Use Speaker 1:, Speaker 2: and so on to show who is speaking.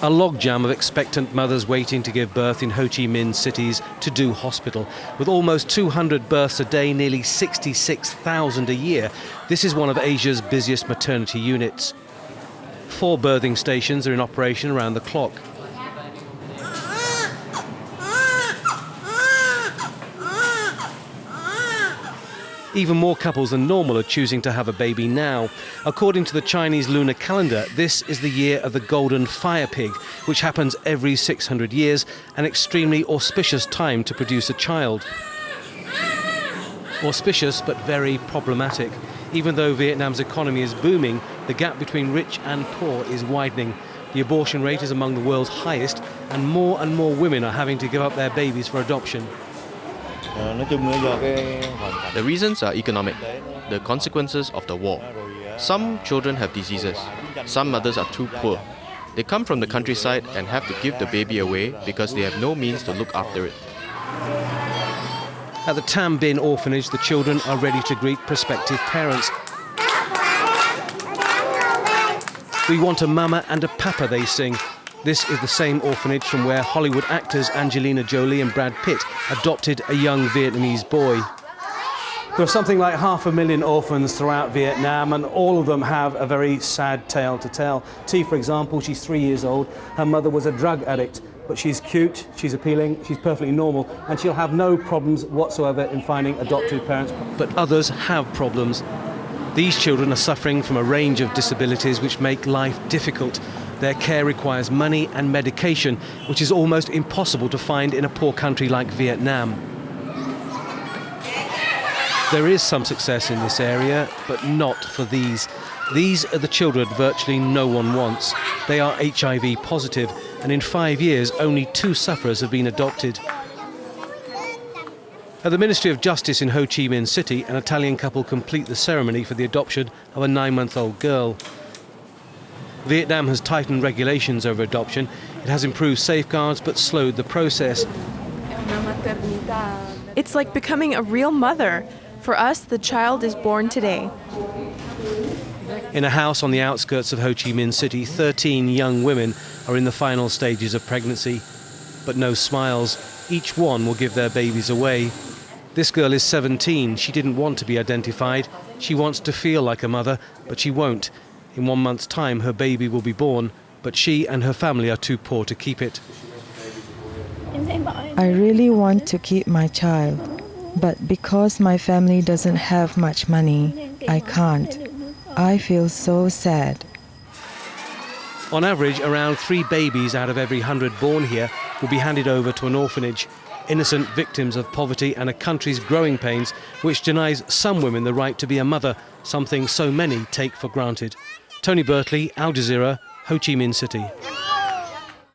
Speaker 1: A logjam of expectant mothers waiting to give birth in Ho Chi Minh City's To-Do hospital. With almost 200 births a day, nearly 66,000 a year, this is one of Asia's busiest maternity units. 4 birthing stations are in operation around the clock. Even more couples than normal are choosing to have a baby now. According to the Chinese lunar calendar, this is the year of the golden fire pig, which happens every 600 years, an extremely auspicious time to produce a child. Auspicious, but very problematic. Even though Vietnam's economy is booming, the gap between rich and poor is widening. The abortion rate is among the world's highest, and more women are having to give up their babies for adoption.
Speaker 2: The reasons are economic, the consequences of the war. Some children have diseases, some mothers are too poor. They come from the countryside and have to give the baby away because they have no means to look after it.
Speaker 1: At the Tam Bin orphanage, the children are ready to greet prospective parents. "We want a mama and a papa," they sing. This is the same orphanage from where Hollywood actors Angelina Jolie and Brad Pitt adopted a young Vietnamese boy. There are something like 500,000 orphans throughout Vietnam, and all of them have a very sad tale to tell. T, for example, she's 3 years old. Her mother was a drug addict, but she's cute, she's appealing, she's perfectly normal, and she'll have no problems whatsoever in finding adoptive parents. But others have problems. These children are suffering from a range of disabilities which make life difficult. Their care requires money and medication, which is almost impossible to find in a poor country like Vietnam. There is some success in this area, but not for these. These are the children virtually no one wants. They are HIV positive, and in 5 years, only 2 sufferers have been adopted. At the Ministry of Justice in Ho Chi Minh City, an Italian couple complete the ceremony for the adoption of a 9-month-old girl. Vietnam has tightened regulations over adoption. It has improved safeguards but slowed the process.
Speaker 3: It's like becoming a real mother. For us, the child is born today.
Speaker 1: In a house on the outskirts of Ho Chi Minh City, 13 young women are in the final stages of pregnancy. But no smiles. Each one will give their babies away. This girl is 17. She didn't want to be identified. She wants to feel like a mother, but she won't. In 1 month's time, her baby will be born, but she and her family are too poor to keep it.
Speaker 4: I really want to keep my child, but because my family doesn't have much money, I can't. I feel so sad.
Speaker 1: On average, around 3 babies out of every 100 born here will be handed over to an orphanage. Innocent victims of poverty and a country's growing pains, which denies some women the right to be a mother, something so many take for granted. Tony Birtley, Al Jazeera, Ho Chi Minh City.